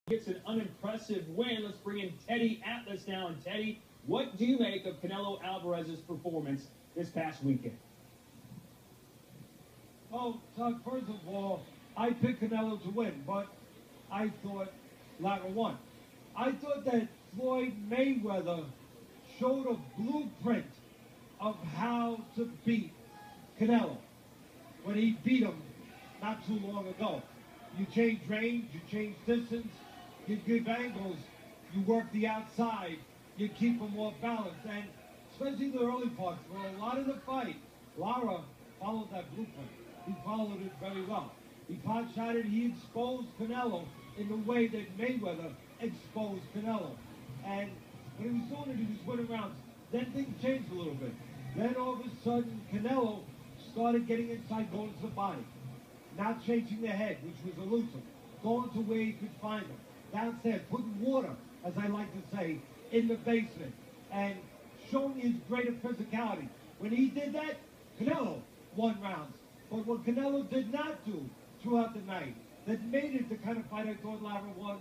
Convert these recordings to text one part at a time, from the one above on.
Gets an unimpressive win. Let's bring in Teddy Atlas now. And Teddy, what do you make of Canelo Alvarez's performance this past weekend? Oh, Doug, first of all, I picked Canelo to win, but I thought Lara won. I thought that Floyd Mayweather showed a blueprint of how to beat Canelo when he beat him not too long ago. You change range, you change distance, you give angles, you work the outside, you keep him more balanced. And especially the early parts, for a lot of the fight, Lara followed that blueprint. He followed it very well. He pot shot it, he exposed Canelo in the way that Mayweather exposed Canelo. And when he was doing it, he was winning rounds. Then things changed a little bit. Then all of a sudden, Canelo started getting inside, going to the body. Not chasing the head, which was elusive. Going to where he could find him. Downstairs, putting water, as I like to say, in the basement. And showing his greater physicality. When he did that, Canelo won rounds. But what Canelo did not do throughout the night, that made it the kind of fight I thought Lara won,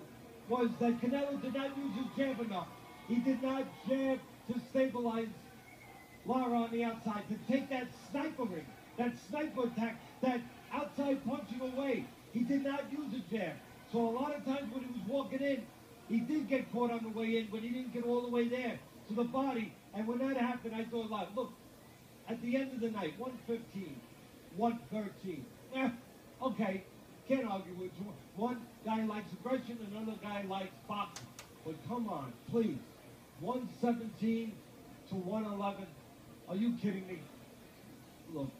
was that Canelo did not use his jab enough. He did not jab to stabilize Lara on the outside, to take that snipering, that sniper attack, that outside punching away. He did not use a jab. So a lot of times when he was walking in, he did get caught on the way in, but he didn't get all the way there to the body. And when that happened, I thought, like, look, at the end of the night, 115, 113. Okay, can't argue with you. One guy likes aggression, another guy likes boxing. But come on, please. 117 to 111. Are you kidding me? Look,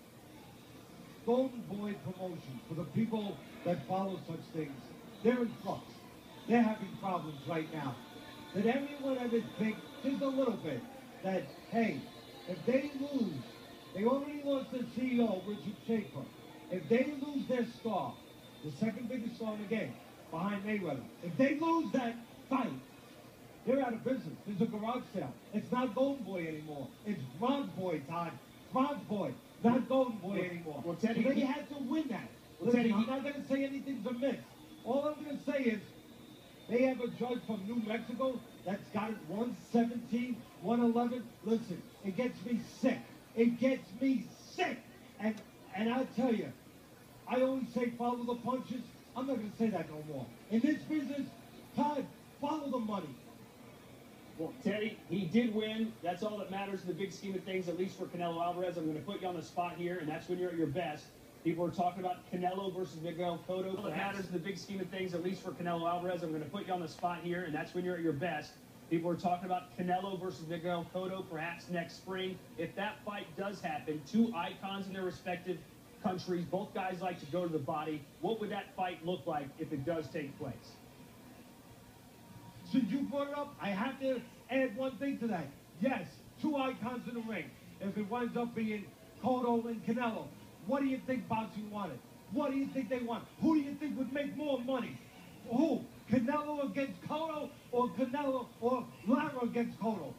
Golden Boy promotion, for the people that follow such things, they're in flux. They're having problems right now. Did everyone ever think, just a little bit, that, hey, if they lose, they already lost their CEO, Richard Schaefer. If they lose their star, the second biggest star in the game, behind Mayweather, if they lose that fight, they're out of business. There's a garage sale. It's not Golden Boy anymore. It's Bronze Boy, Todd. Bronze Boy, not Golden Boy anymore. Well, Teddy, so they had to win that. Listen, Teddy, I'm not going to say anything's amiss. All I'm going to say is they have a judge from New Mexico that's got it 117, 111. Listen, it gets me sick. It gets me sick. And I'll tell you, I always say follow the punches. I'm not going to say that no more. In this business, Todd, follow the money. Well, Teddy, he did win. That's all that matters in the big scheme of things, at least for Canelo Alvarez. I'm going to put you on the spot here, and that's when you're at your best. People are talking about Canelo versus Miguel Cotto. All that matters in the big scheme of things, at least for Canelo Alvarez. I'm going to put you on the spot here, and that's when you're at your best. People are talking about Canelo versus Miguel Cotto perhaps next spring. If that fight does happen, two icons in their respective countries, both guys like to go to the body. What would that fight look like if it does take place? Since you brought it up, I have to add one thing to that. Yes, two icons in the ring. If it winds up being Cotto and Canelo, what do you think boxing wanted? What do you think they want? Who do you think would make more money? Who? Canelo against Cotto or Canelo or Lara against Cotto?